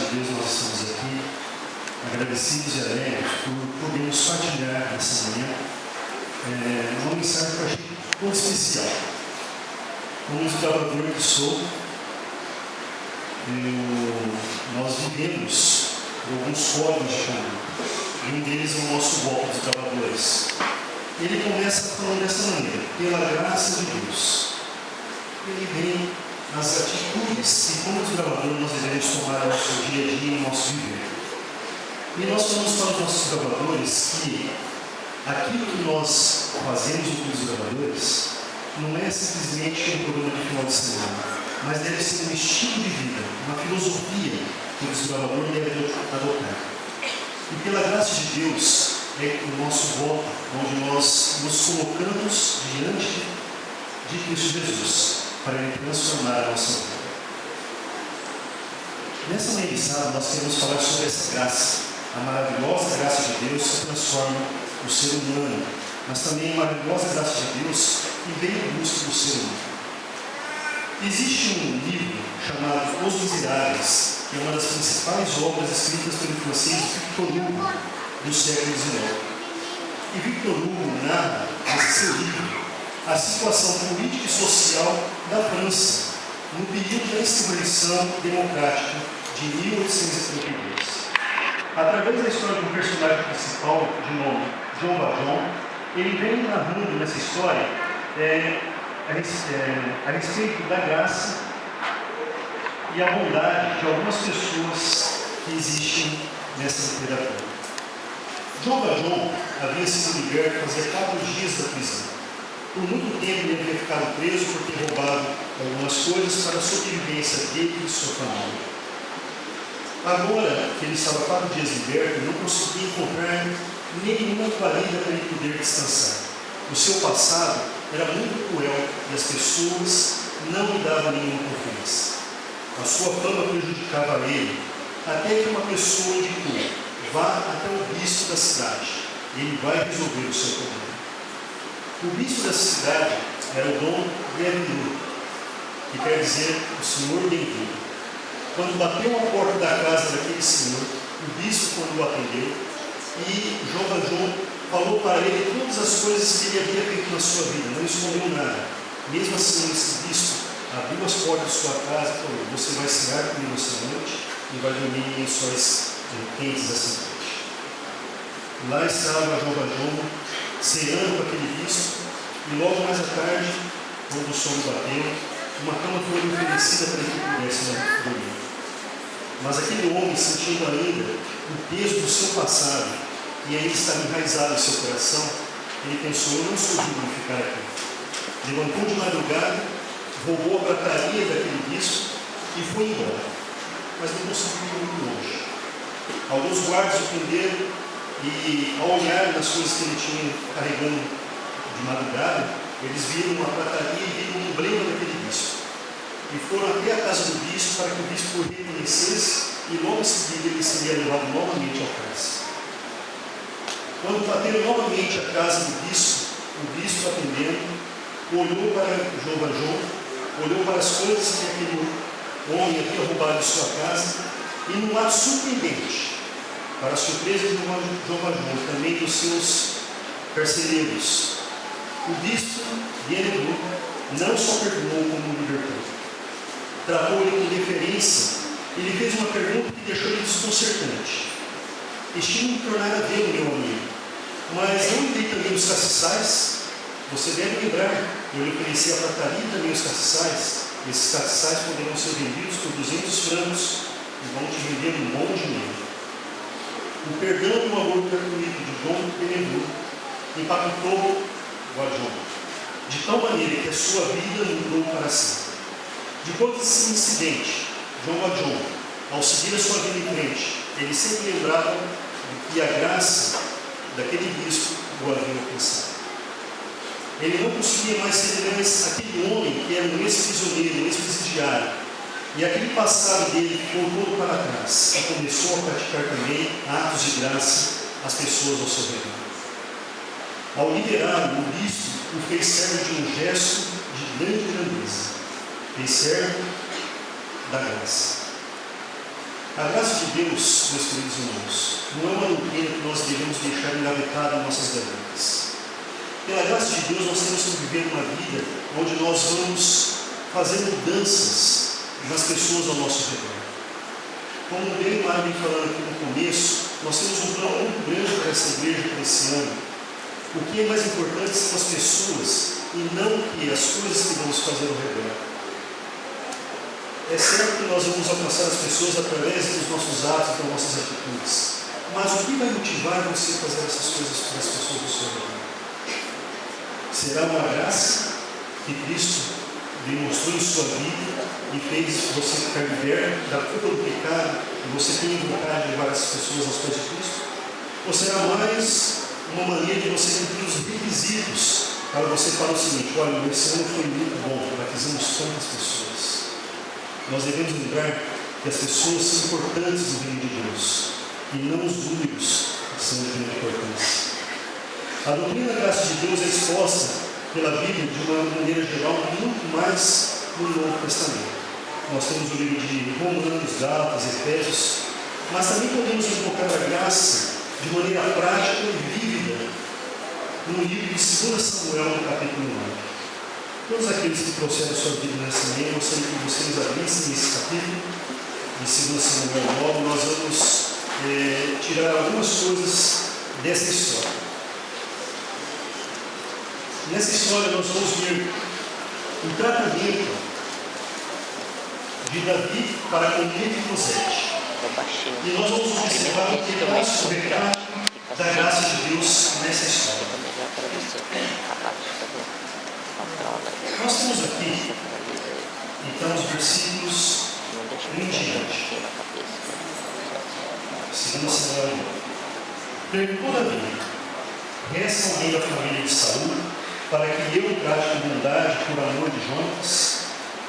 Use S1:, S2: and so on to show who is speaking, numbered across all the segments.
S1: de Deus, nós estamos aqui agradecidos e alegres por podermos partilhar nessa manhã uma mensagem que eu achei muito especial. Como desbravador que sou, nós vivemos alguns códigos de conduta. Um deles é o nosso golpe de desbravadores. Ele começa falando dessa maneira: pela graça de Deus. Ele vem nas atitudes e como desbravador nós devemos tomar no nosso dia a dia, no nosso viver. E nós falamos para os nossos desbravadores que aquilo que nós fazemos como desbravadores não é simplesmente um programa de final de semana, mas deve ser um estilo de vida, uma filosofia que o desbravador deve adotar. E pela graça de Deus é o nosso voto, onde nós nos colocamos diante de Cristo Jesus, para Ele transformar a nossa vida. Nessa manhã de sábado nós queremos falar sobre essa graça, a maravilhosa graça de Deus que transforma o ser humano, mas também a maravilhosa graça de Deus que vem em busca do ser humano. Existe um livro chamado Os Miseráveis, que é uma das principais obras escritas pelo francês Victor Hugo, do século XIX. E Victor Hugo narra, nesse seu livro, a situação política e social da França no período da instituição democrática de 1832. Através da história do personagem principal, de nome Jean Valjean, ele vem narrando nessa história a respeito da graça e a bondade de algumas pessoas que existem nessa literatura. Jean Valjean havia sido liberto fazia 4 dias da prisão. Por muito tempo ele havia ficado preso por ter roubado algumas coisas para a sobrevivência dele e de sua família. Agora que ele estava 4 dias liberto, não conseguia encontrar nenhuma guarida para ele poder descansar. O seu passado era muito cruel e as pessoas não lhe davam nenhuma confiança. A sua fama prejudicava ele, até que uma pessoa indicou: vá até o bispo da cidade, ele vai resolver o seu problema. O bispo dessa cidade era o Dom Bienvenu, que quer dizer o Senhor bem-vindo. Quando bateu a porta da casa daquele senhor, o bispo quando o atendeu, e Jean Valjean falou para ele todas as coisas que ele havia feito na sua vida, não escondeu nada. Mesmo assim, esse bispo abriu as portas de sua casa e falou: você vai cear comigo essa noite e vai dormir em lençóis quentes essa noite. Lá estava Jean Valjean ceando com aquele bispo, e logo mais à tarde, quando o sono bateu, uma cama foi oferecida para que ele pudesse dormir. Mas aquele homem, sentindo ainda o peso do seu passado, e ainda estava enraizado em seu coração, ele pensou: eu não sou digno de ficar aqui. Levantou de madrugada, roubou a prataria daquele bispo e foi embora. Mas não conseguiu ir muito longe. Alguns guardas o prenderam e, ao olhar nas coisas que ele tinha carregando de madrugada, eles viram uma prataria e viram um emblema daquele bispo. E foram até a casa do bispo para que o bispo o reconhecesse, e logo em seguida ele seria levado novamente ao cárcere. Quando bateram novamente a casa do bispo, o bispo atendendo, olhou para Jean Valjean, olhou para as coisas que aquele homem havia roubado de sua casa, e num ato surpreendente, para a surpresa de Jean Valjean, também dos seus carcereiros, o bispo Bienvenu não só perdoou como o libertou. Tratou ele com deferência e lhe fez uma pergunta que deixou ele desconcertante. Estimo me tornar a ver, meu amigo, mas não lhe dei também os castiçais? Você deve lembrar, eu lhe ofereci a prataria e também os castiçais. Esses castiçais poderão ser vendidos por 200 francos e vão te render um bom dinheiro. O perdão e o amor gratuito de Dom Bienvenu impactou Valjean de tal maneira que a sua vida mudou para sempre. Depois desse incidente, Jean Valjean, ao seguir a sua vida em frente, ele sempre lembrava de que a graça daquele bispo o havia alcançado. Ele não conseguia mais ser aquele homem que era um ex-prisioneiro, um ex-presidiário. E aquele passado dele ficou todo para trás e começou a praticar também atos de graça às pessoas ao seu redor. Ao liberá-lo, o bispo o fez servo de um gesto de grande grandeza. Fez servo da graça. A graça de Deus, meus queridos irmãos, não é uma doutrina que nós devemos deixar engavetada em nossas gavetas. Pela graça de Deus, nós temos que viver uma vida onde nós vamos fazer mudanças nas pessoas ao nosso redor. Como o bem Mário vem falando aqui no começo, nós temos um plano muito grande para essa igreja, para esse ano. O que é mais importante são as pessoas e não que as coisas que vamos fazer ao redor. É certo que nós vamos alcançar as pessoas através dos nossos atos, das nossas atitudes. Mas o que vai motivar você a fazer essas coisas para as pessoas do seu redor? Será uma graça que Cristo demonstrou em sua vida e fez você ficar liberto da culpa do pecado e você tem vontade de levar essas pessoas aos pés de Cristo? Ou será mais uma maneira de você cumprir os requisitos para você falar o seguinte: olha, esse ano foi muito bom, batizamos tantas pessoas. Nós devemos lembrar que as pessoas são importantes no reino de Deus e não os números que são de grande importância. A doutrina da graça de Deus é exposta pela Bíblia de uma maneira geral muito mais no Novo Testamento. Nós temos o livro de Romanos, Gálatas, Efésios, mas também podemos encontrar a graça de maneira prática e vívida no livro de 2 Samuel, no capítulo 9. Todos aqueles que trouxeram a sua vida nessa manhã, eu gostaria que vocês abrissem esse capítulo de 2 Samuel 9. Nós vamos tirar algumas coisas dessa história. Nessa história nós vamos ver o tratamento de Davi para com Mefibosete. E nós vamos observar o pedaço do recado da graça de Deus nessa história. Nós temos aqui, então, os versículos 1 em diante. 2 Samuel. Perguntou Davi: resta alguém da família de Saul para que eu trate com bondade por amor de Jonatas?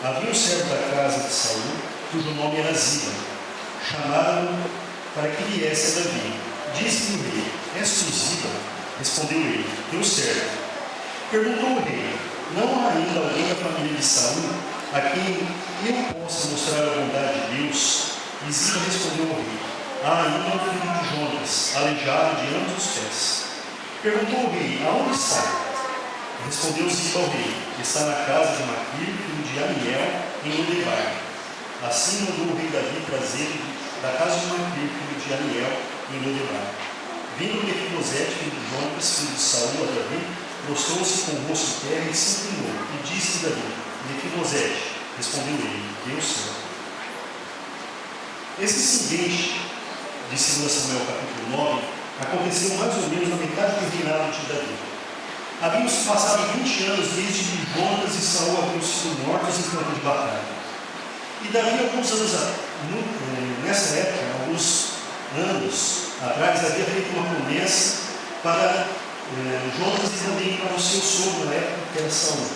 S1: Havia um servo da casa de Saul, cujo nome era Ziba. Chamaram-no para que viesse a Davi. Disse-lhe o rei: és tu Ziba? Respondeu ele: teu servo. Perguntou o rei: não há ainda alguém da família de Saul a quem eu possa mostrar a bondade de Deus? E Ziba respondeu ao rei: há ainda o filho de Jonatas, aleijado de ambos os pés. Perguntou o rei: aonde está? Respondeu Ziba ao rei: está na casa de Maquir, filho de Amiel, em Lodebar. Assim mandou o rei Davi trazer da casa de Maquir, filho de Amiel, em Lodebar. Vindo Mefibosete, filho de Jonatas, filho de Saul, a Davi, prostrou-se com o rosto em terra e se inclinou, e disse a Davi: Mefibosete. Respondeu ele: eu sou. Esse incidente de 2 Samuel capítulo 9 aconteceu mais ou menos na metade do reinado de Davi. Haviam se passado 20 anos desde que Jonatas e Saul haviam sido mortos em campo de batalha. E Davi, alguns anos nessa época, alguns anos atrás, havia feito uma promessa para Jonatas e também para o seu sogro na época, que era Saul.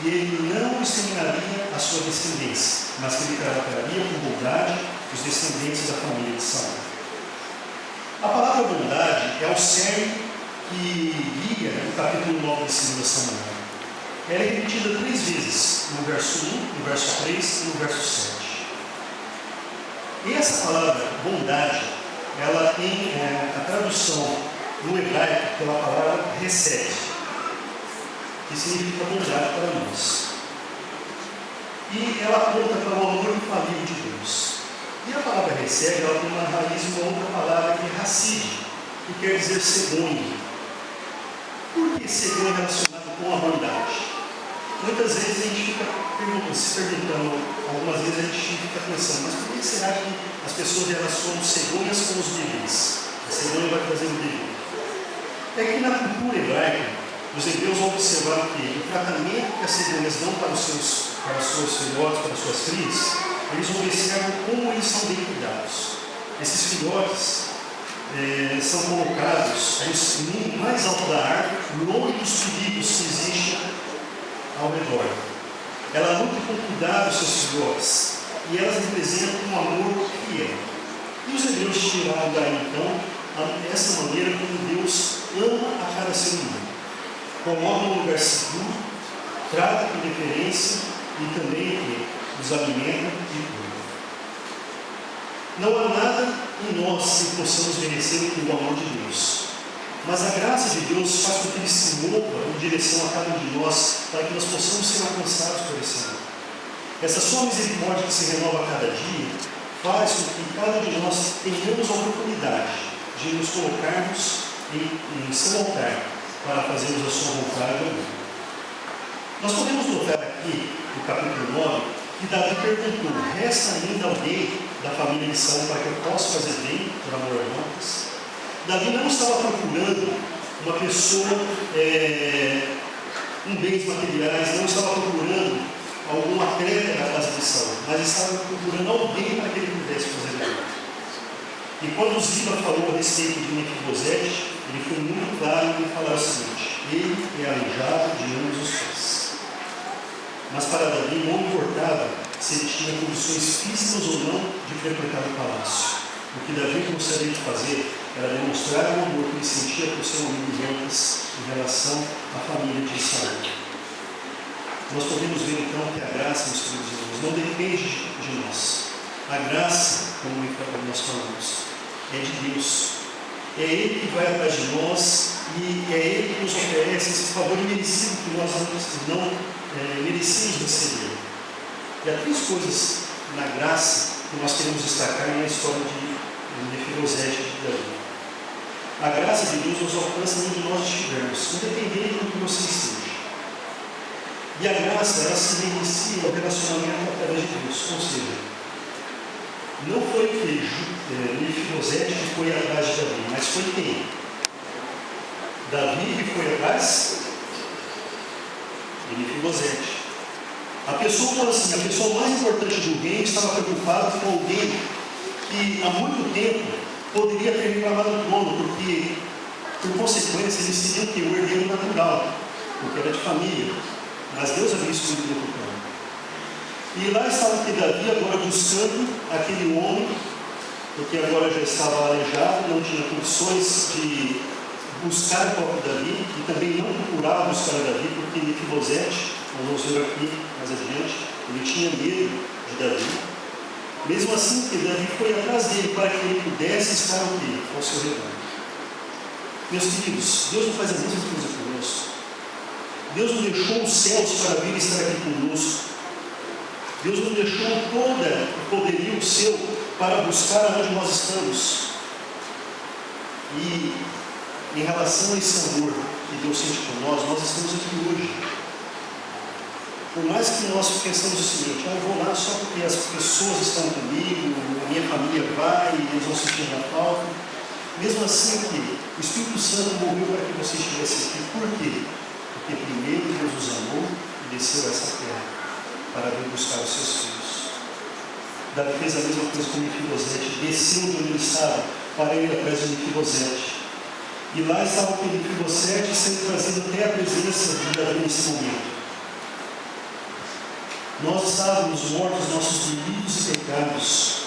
S1: E ele não exterminaria a sua descendência, mas que ele trataria com bondade os descendentes da família de Saul. A palavra bondade é o cerne que guia o capítulo 9 de 2 Samuel. Ela é repetida 3 vezes, no verso 1, no verso 3 e no verso 7. E essa palavra, bondade, ela tem a tradução no hebraico pela palavra hesed, que significa bondade para nós. E ela aponta para o amor infalível de Deus. E a palavra hesed, ela tem uma raiz, uma outra palavra que é hassid, que quer dizer cegonha. Por que cegonha é relacionado com a bondade? Muitas vezes a gente fica se perguntando, algumas vezes a gente fica pensando, mas por que será que as pessoas relacionam cegonhas com os bebês? A cegonha vai trazer o bebê. É que na cultura hebraica, os hebreus vão observar que o tratamento que as cegonhas dão para os seus filhotes, para as suas crias, eles observam como eles são bem cuidados. Esses filhotes são colocados no mais alto da árvore, longe dos perigos que existem ao redor. Ela nutre com cuidado os seus filhotes e elas representam um amor fiel. E os hebreus tiraram daí então essa maneira como Deus ama a cada ser humano. Coloca num lugar seguro, trata com deferência e também os alimenta e cuida. Não há nada em nós que possamos merecer o amor de Deus. Mas a graça de Deus faz com que Ele se mova em direção a cada um de nós, para que nós possamos ser alcançados por esse amor. Essa sua misericórdia que se renova a cada dia, faz com que cada um de nós tenhamos a oportunidade de nos colocarmos em seu altar, para fazermos a sua vontade. Nós podemos notar aqui, no capítulo 9, que Davi perguntou: resta ainda alguém da família de Saul para que eu possa fazer bem por amor a nós? Davi não estava procurando uma pessoa com bens materiais, não estava procurando algum atleta da casa de Saul, mas estava procurando alguém para que ele pudesse fazer bem. E quando Ziba falou a respeito de Mefibosete, ele foi muito claro em falar o seguinte: ele é aleijado de ambos os pés. Mas para Davi não importava se ele tinha condições físicas ou não de frequentar o palácio. O que Davi gostaria de fazer era demonstrar o amor que ele sentia por seu amigo Jonas em relação à família de Saul. Nós podemos ver então que a graça, meus queridos irmãos, não depende de nós. A graça, como nós falamos, é de Deus. É Ele que vai atrás de nós e é Ele que nos oferece esse favor imerecido que nós não merecemos receber. E há três coisas na graça que nós queremos destacar na história de Mefibosete de Davi. A graça de Deus nos alcança onde nós estivermos, independente do que você esteja. E a graça, ela se inicia no relacionamento através de Deus. Ou seja, não foi que Mefibosete que foi atrás de Davi, mas foi quem? Davi que foi atrás de Mefibosete. A pessoa mais importante do reino estava preocupada com alguém que há muito tempo poderia ter reclamado do trono, porque, por consequência, eles teriam que ter o herdeiro natural, porque era de família. Mas Deus havia escolhido o trono. E lá estava que Davi agora buscando aquele homem, porque agora já estava aleijado, não tinha condições de buscar o próprio Davi, e também não procurava buscar Davi, porque Mefibosete, nós vamos ver aqui mais adiante, ele tinha medo de Davi. Mesmo assim, que Davi foi atrás dele para que ele pudesse estar ao seu redor. Meus queridos, Deus não faz a mesma coisa conosco. Deus não deixou os céus para vir estar aqui conosco. Deus não deixou todo o poderio seu para buscar onde nós estamos. E em relação a esse amor que Deus sente por nós estamos aqui hoje. Por mais que nós pensamos o seguinte: eu vou lá só porque as pessoas estão comigo, a minha família vai, e eles vão sentir minha falta. Mesmo assim, que o Espírito Santo morreu para que você estivesse aqui. Por quê? Porque primeiro Deus nos amou e desceu a essa terra para vir buscar os seus filhos. Davi fez a mesma coisa com Mefibosete, desceu de onde ele estava para ir atrás de Mefibosete. E lá estava com Mefibosete sendo trazido até a presença de Davi nesse momento. Nós estávamos mortos nos nossos delitos e pecados.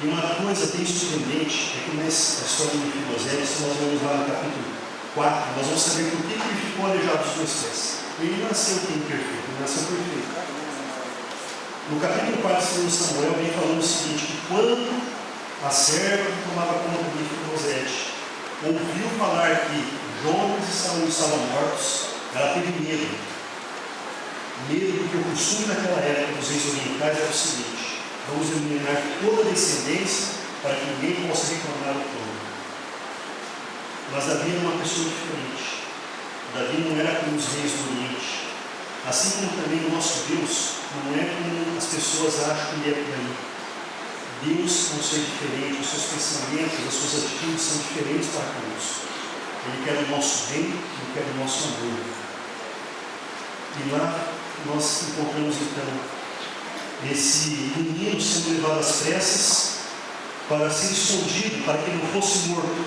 S1: E uma coisa bem surpreendente é que nessa história de Mefibosete, se nós vamos lá no capítulo 4, nós vamos saber por que ele ficou aleijado dos dois pés. Ele nasceu imperfeito, ele nasceu perfeito. No capítulo 4 de Samuel vem falando o seguinte: que quando a serva que tomava conta de Mefibosete ouviu falar que Jonas e Saul estavam mortos, ela teve medo. Medo porque o costume naquela época dos reis orientais era o seguinte: vamos eliminar toda a descendência para que ninguém possa reclamar o trono. Mas Davi era uma pessoa diferente. Davi não era como os reis do Oriente. Assim como também o nosso Deus não é como as pessoas acham que ele é por aí. Deus é um ser diferente, os seus pensamentos, as suas atitudes são diferentes para conosco. Ele quer o nosso bem, ele quer o nosso amor. E lá nós encontramos então esse menino sendo levado às pressas para ser escondido, para que ele não fosse morto.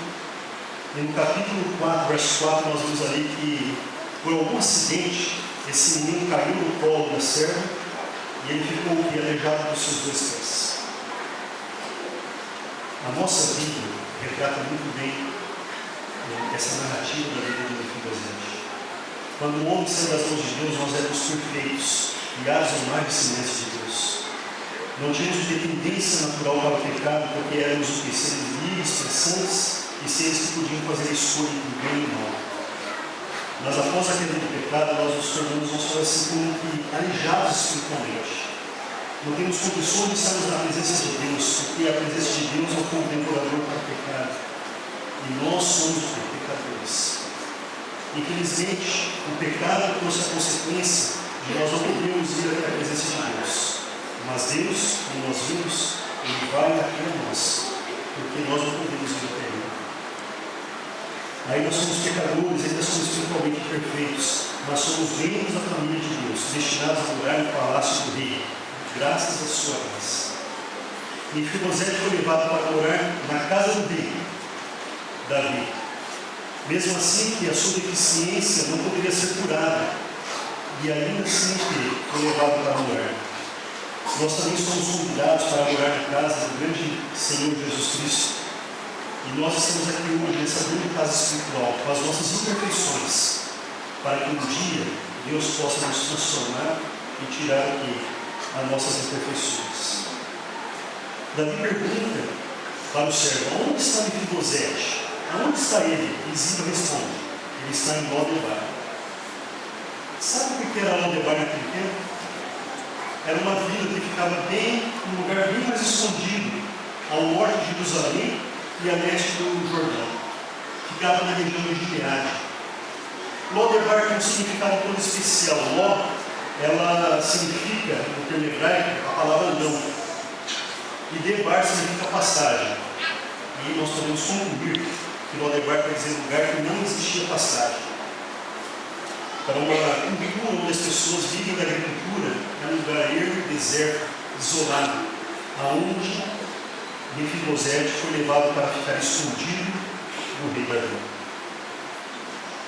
S1: E no capítulo 4, verso 4, nós vemos ali que por algum acidente esse menino caiu no colo da serva e ele ficou aleijado dos seus dois pés. A nossa Bíblia retrata muito bem essa narrativa da vida de Mefibosete. Quando o homem saiu das mãos de Deus, nós éramos perfeitos, guiados ao mar de semelhança de Deus. Não tínhamos dependência natural para o pecado, porque éramos o que? Seres livres, pensantes e seres que podiam fazer a escolha entre o bem e o mal. Mas após a queda do pecado, nós nos tornamos, vamos falar assim, como que aleijados espiritualmente. Não temos condições de estarmos na presença de Deus, porque a presença de Deus é o condenadorador para o pecado. E nós somos os pecadores. Infelizmente, o pecado trouxe a consequência de nós não podermos ir até a presença de Deus. Mas Deus, como nós vimos, Ele vai até nós, porque nós não podemos ir até Ele. Aí nós somos pecadores, ainda somos espiritualmente perfeitos, mas somos membros da família de Deus, destinados a morar no palácio do rei, graças à sua graça. Mefibosete foi levado para morar na casa do rei, Davi. Mesmo assim, que a sua deficiência não poderia ser curada, e ainda assim que foi levado para morar. Nós também somos convidados para morar na casa do grande Senhor Jesus Cristo. E nós estamos aqui hoje nessa grande casa espiritual, com as nossas imperfeições, para que um dia Deus possa nos transformar e tirar aqui as nossas imperfeições. Davi pergunta para o servo: onde está Mefibosete? Aonde está ele? E Ziba responde: ele está em Lodebar. Sabe o que era Lodebar naquele tempo? Era uma vila que ficava bem, num lugar bem mais escondido, ao norte de Jerusalém e a leste do Jordão. Ficava na região de Gileade. Lodebar tem um significado todo especial. Ló, ela significa, no termo hebraico, a palavra não. E Debar significa passagem. E nós podemos concluir que Lodebar quer dizer lugar que não existia passagem. Para uma cultura onde as pessoas vivem da agricultura, é um lugar ermo, deserto, isolado, aonde Mefibosete foi levado para ficar escondido no rei Davi.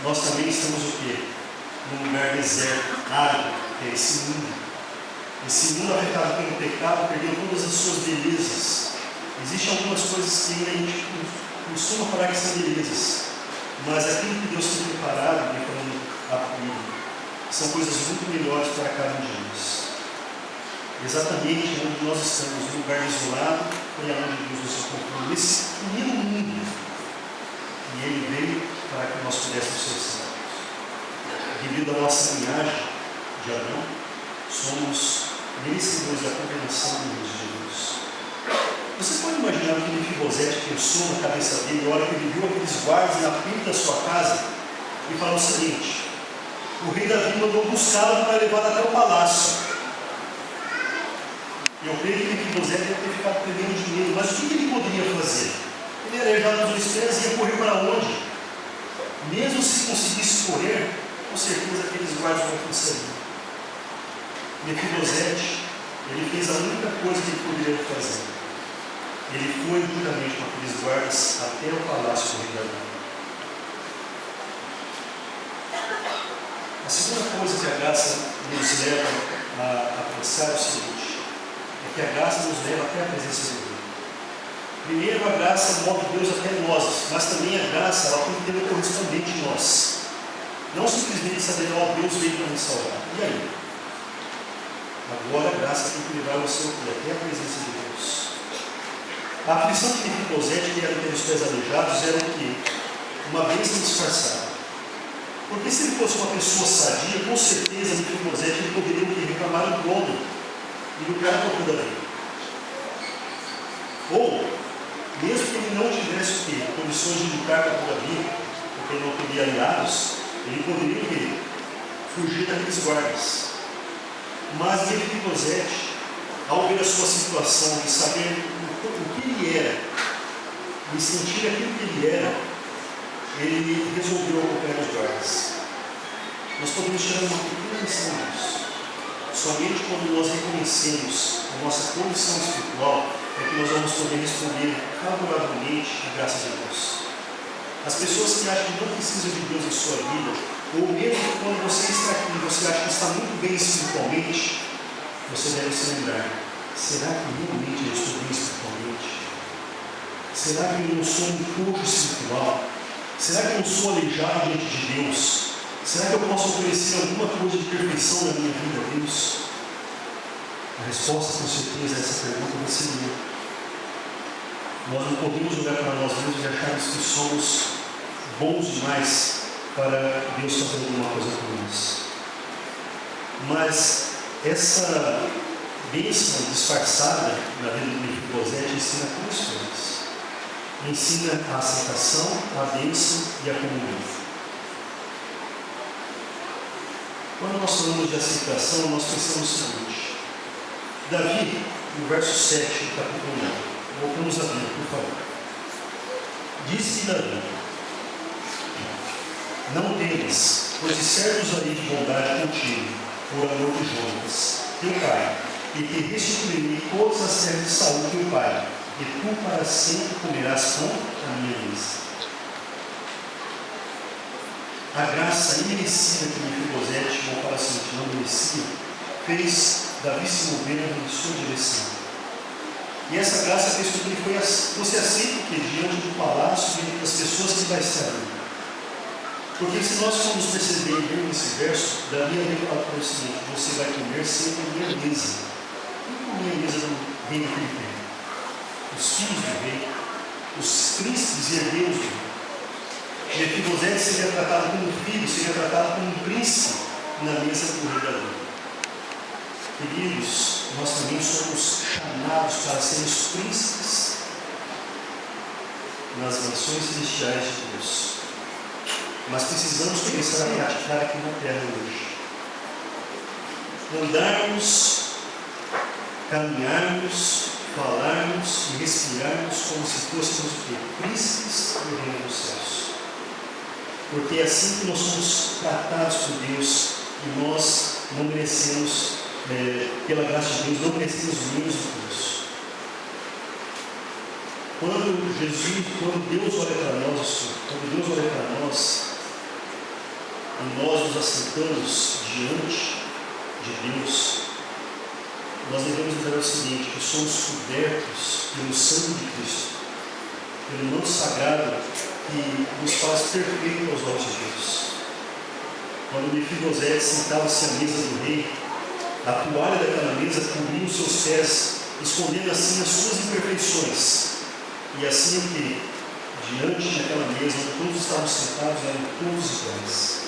S1: Nós também estamos o quê? Num lugar deserto, árido, que é esse mundo. Esse mundo afetado pelo pecado perdeu todas as suas belezas. Existem algumas coisas que ainda a gente costuma falar que são belezas, mas aquilo que Deus tem preparado, são coisas muito melhores para cada um de nós. Exatamente onde nós estamos, num lugar isolado, foi aonde Deus nos encontrou, nesse pequeno mundo. E Ele veio para que nós pudéssemos ser salvos. Devido à nossa linhagem de Adão, somos merecedores da condenação do Deus de Deus. Você pode imaginar o que Mefibosete pensou na cabeça dele na hora que ele viu aqueles guardas na frente da sua casa e falou o seguinte: o rei Davi mandou buscá-lo para levá-lo até o palácio. Eu creio que Mefibosete deve ter ficado tremendo de medo, mas o que ele poderia fazer? Ele era aleijado dos dois pés e ia correr para onde? Mesmo se conseguisse correr, com certeza aqueles guardas não conseguiam. Mefibosete, ele fez a única coisa que ele poderia fazer. Ele foi juntamente com aqueles guardas até o palácio do rei Davi. A segunda coisa que a graça nos leva a pensar é o seguinte: é que a graça nos leva até a presença de Deus. Primeiro, a graça move Deus até nós, mas também a graça ela tem que ter um correspondente em nós. Não simplesmente saber, ó, Deus veio para me salvar. E aí? Agora a graça tem que levar você até a presença de Deus. A aflição de Mefibosete, que era ter os pés aleijados, era o quê? Uma bênção disfarçada. Porque se ele fosse uma pessoa sadia, com certeza Mefibosete ele poderia reclamar do dono e lutar contra Davi. Ou, mesmo que ele não tivesse condições de lutar contra Davi, porque ele não teria aliados, ele poderia fugir daqueles guardas. Mas Mefibosete, ao ver a sua situação e saber o que ele era, e sentir aquilo que ele era, ele resolveu acompanhar os guardas. Nós podemos tirar uma pequena lição disso. Somente quando nós reconhecemos a nossa condição espiritual é que nós vamos poder responder favoravelmente à graça de Deus. As pessoas que acham que não precisam de Deus em sua vida, ou mesmo quando você está aqui e você acha que está muito bem espiritualmente, você deve se lembrar: será que realmente eu estou bem espiritualmente? Será que eu não sou um coxo espiritual? Será que eu não sou aleijado diante de Deus? Será que eu posso oferecer alguma coisa de perfeição na minha vida a Deus? A resposta, com certeza, a essa pergunta vai ser não. Nós não podemos olhar para nós mesmos e acharmos que somos bons demais para Deus fazer alguma coisa por nós. Mas essa bênção disfarçada na vida do Mefibosete ensina três coisas. Ensina a aceitação, a bênção e a comunhão. Quando nós falamos de aceitação, nós pensamos o seguinte: Davi, no verso 7 do capítulo 9, voltamos a Bíblia, por favor. Disse Davi: não temas, pois servos aí de bondade contigo, por amor de Jonas, teu pai, e te restituirei todas as terras de Saul, teu pai, e tu para sempre comerás pão à minha mesa. A graça imerecida que Mefibosete, ou para assim, não merecia, fez Davi se mover em sua direção. E essa graça fez com que ele fosse aceito diante do palácio e das pessoas que vai estar ali. Porque se nós formos perceber e ver nesse verso, Davi havia falado para o seguinte: você vai comer sempre a minha mesa. Não comer a mesa do reino que ele tem. Os filhos do rei, os príncipes e herdeiros do rei. Mefibosete seria tratado como filho, seria tratado como um príncipe na mesa do rei Davi. Queridos, nós também somos chamados para sermos príncipes nas mansões celestiais de Deus. Mas precisamos começar a praticar aqui na terra hoje. Andarmos, caminharmos, falarmos e respirarmos como se fôssemos o quê? Príncipes do reino dos céus. Porque é assim que nós somos tratados por Deus e nós não merecemos, pela graça de Deus, não merecemos menos do que isso. Quando Deus olha para nós, e nós nos assentamos diante de Deus, nós devemos lembrar o seguinte: que somos cobertos pelo sangue de Cristo, pelo manto sagrado que nos faz perfeitos aos olhos de Deus. Quando Mefibosete sentava-se à mesa do rei, a toalha daquela mesa cobria os seus pés, escondendo assim as suas imperfeições. E assim o que? Diante daquela mesa, onde todos estavam sentados, eram todos iguais.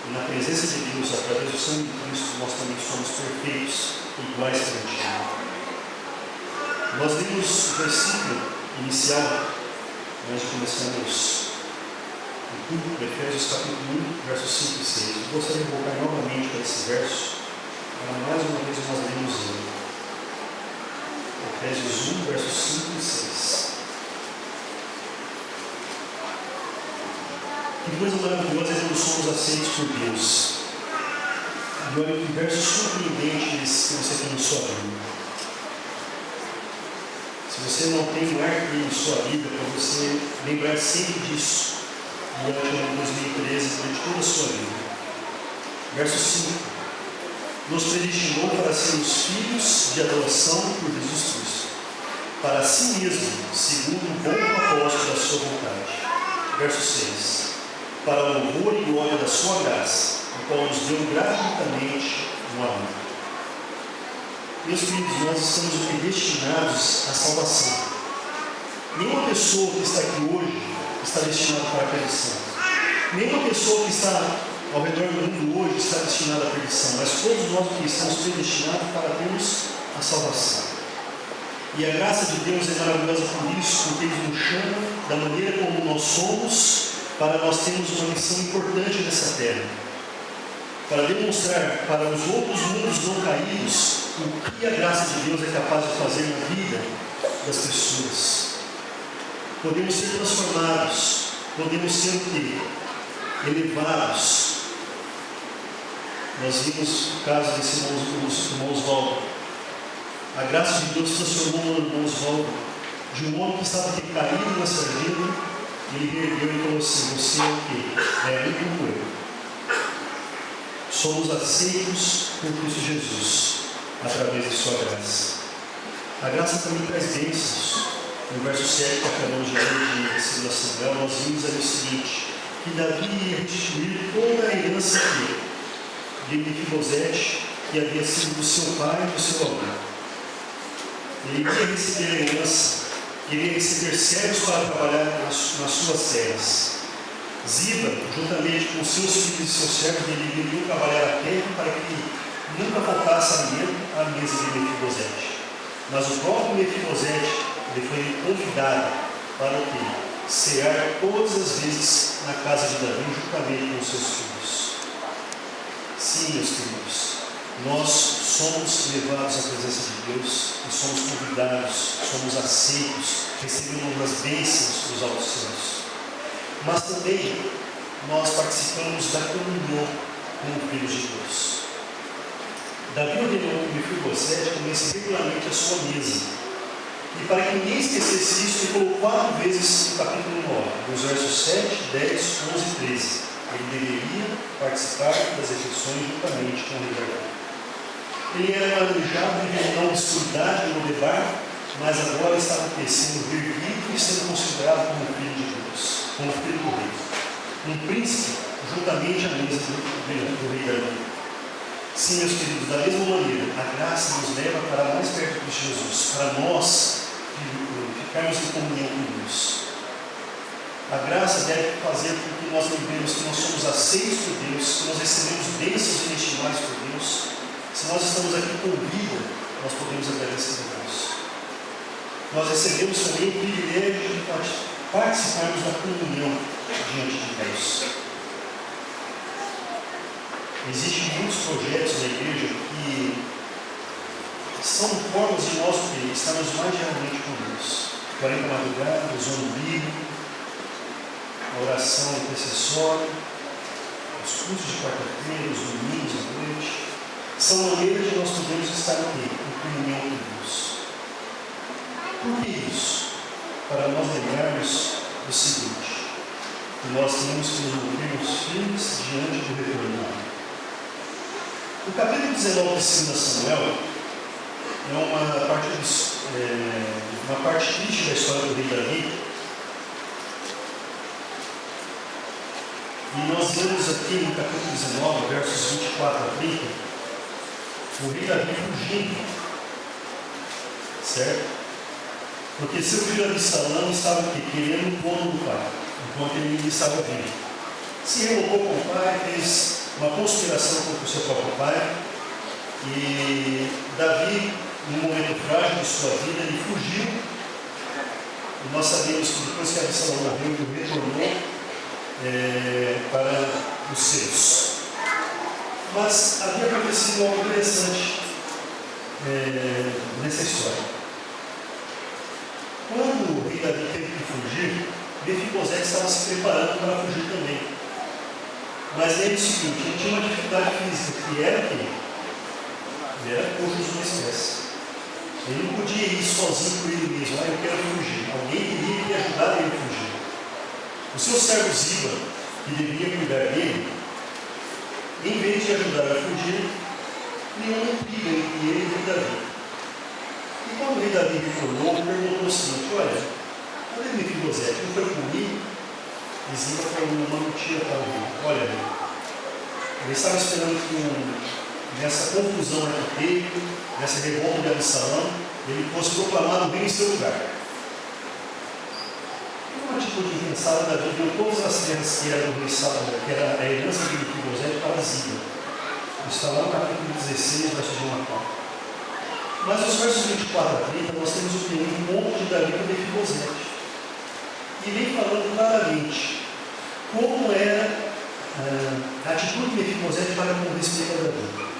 S1: E na presença de Deus, através do sangue de Cristo, nós também somos perfeitos, iguais perante Ele. Nós vimos o versículo inicial, nós começamos o culto de Efésios capítulo 1, versos 5 e 6. Eu gostaria de voltar novamente para esse verso, para mais uma vez nós lemos ele. Efésios 1, versos 5 e 6. Que coisa maravilhosa é quando somos aceitos por Deus. E olha que verso surpreendente esse que você tem em sua vida. Se você não tem um arco em sua vida, para você lembrar sempre disso, durante o ano 2013, durante toda a sua vida. Verso 5. Nos predestinou para sermos filhos de adoção por Jesus Cristo, para si mesmo, segundo o bom propósito da sua vontade. Verso 6. Para o louvor e glória da sua graça, o qual nos deu gratuitamente no amor. Meus queridos, nós estamos predestinados à salvação. Nenhuma pessoa que está aqui hoje está destinada para a perdição. Nenhuma pessoa que está ao redor do mundo hoje está destinada à perdição, mas todos nós que estamos predestinados para termos a salvação. E a graça de Deus é maravilhosa por isso, porque Ele nos chama da maneira como nós somos, para nós termos uma missão importante nessa terra, para demonstrar para os outros mundos não caídos o que a graça de Deus é capaz de fazer na vida das pessoas. Podemos ser transformados, podemos ser o quê? Elevados. Nós vimos o caso desse irmão Oswaldo. A graça de Deus transformou o irmão Oswaldo de um homem que estava caído nessa vida. Ele ergueu e falou assim: você é o quê? É um como eu. Somos aceitos por Cristo Jesus, através de sua graça. A graça também traz bênçãos. No verso 7 que acabamos de ler de 2 Samuel, nós vimos ali o seguinte: que Davi ia restituir toda a herança de Mefibosete que havia sido do seu pai e do seu avô. Ele iria receber a herança, iria receber servos para trabalhar nas suas terras. Ziba, juntamente com seus filhos e seus servos, ele iriam trabalhar a terra para que nunca faltasse alimento à mesa de Mefibosete. Mas o próprio Mefibosete, ele foi convidado para o quê? Cear todas as vezes na casa de Davi, juntamente com seus filhos. Sim, meus queridos, nós somos levados à presença de Deus e somos convidados, somos aceitos, recebemos as bênçãos dos altos céus. Mas também nós participamos da comunhão com os filhos de Deus. Davi ordenou que Mefibosete comesse regularmente a sua mesa. E para que ninguém esquecesse isso, ele colocou 4 vezes no capítulo 9, nos versos 7, 10, 11 e 13. Ele deveria participar das refeições juntamente com o rei Davi. Ele era manejado em reunião de escuridade no Lodebar, mas agora estava crescendo, erguido e sendo considerado como filho de Deus, como filho do rei. Um príncipe juntamente à mesa do rei Davi. Sim, meus queridos, da mesma maneira, a graça nos leva para mais perto de Jesus, para nós ficarmos em comunhão com Deus. A graça deve fazer com que nós lembremos que nós somos aceitos por Deus, que nós recebemos bênçãos inestimáveis por Deus. Se nós estamos aqui com vida, nós podemos agradecer a Deus. Nós recebemos também o privilégio de participarmos da comunhão diante de Deus. Existem muitos projetos na igreja que são formas de nós estarmos mais diariamente com Deus. 40 madrugadas, o sono bíblico, a oração intercessória, os cultos de quarta-feira, os domingos à noite, são maneiras de nós podermos estar aqui, em comunhão com Deus. Por que isso? Para nós lembrarmos do seguinte, que nós temos que nos mantermos firmes diante do retorno. O capítulo 19 de 2 Samuel é uma parte triste da história do rei Davi. E nós vemos aqui no capítulo 19, versos 24 a 30, o rei Davi fugindo, certo? Porque seu filho Absalão estava querendo o trono do pai, enquanto ele estava vivo. Se revoltou com o pai, fez uma conspiração contra o seu próprio pai, e Davi, num momento frágil de sua vida, ele fugiu. E nós sabemos que depois que Absalão morreu, ele retornou para os seus. Mas havia acontecido algo interessante nessa história. Quando o rei Davi teve que fugir, Mefibosete estava se preparando para fugir também. Mas ele é o seguinte, ele tinha uma dificuldade física, que era que ele era coxo de uma espécie. Ele não podia ir sozinho por ele mesmo, eu quero fugir. Alguém teria que ajudar ele a fugir. O seu servo Ziba, que deveria cuidar dele, em vez de ajudar a fugir, criou uma briga entre ele e o rei Davi. E quando o rei Davi retornou, perguntou o seguinte, olha, cadê Mefibosete? Não foi comigo? E Ziba falou uma mentira para o rei. Olha, ele estava esperando que nessa confusão que teve, nessa revolta de Absalão, ele fosse proclamado bem em seu lugar. Uma atitude insensata, Davi deu todas as terras que eram do rei Saul, que era a herança de Mefibosete, para Ziba. Está lá no capítulo 16, versos 1 a 4. Mas nos versos 24 a 30, nós temos o encontro de Davi com Mefibosete. E vem falando claramente como era a atitude de Mefibosete para com respeito a Davi.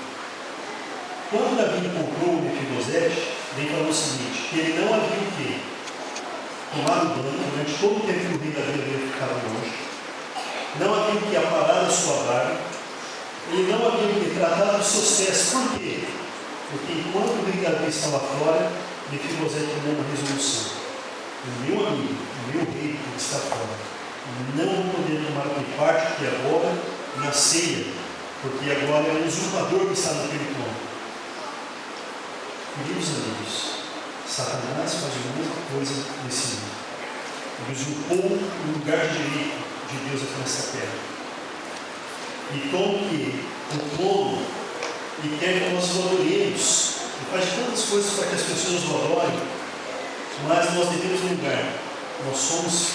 S1: Quando Davi encontrou Mefibosete, vem falando o seguinte, que ele não havia o quê? Tomado banho durante todo o tempo que o rei Davi havia ficado longe, não havia o que aparar a sua barba, ele não havia o que tratado dos seus pés. Por quê? Porque enquanto o rei Davi estava fora, Mefibosete tomou uma resolução. O meu amigo, o meu rei que está fora, não vou poder tomar parte aqui agora na ceia, porque agora é um usurpador que está naquele trono. Queridos amigos, Satanás faz a mesma coisa nesse mundo. Ele usurpou o lugar direito de Deus aqui nessa terra. E como que o trono e quer que nós o adoremos. Ele faz tantas coisas para que as pessoas o adorem, mas nós devemos lembrar, nós somos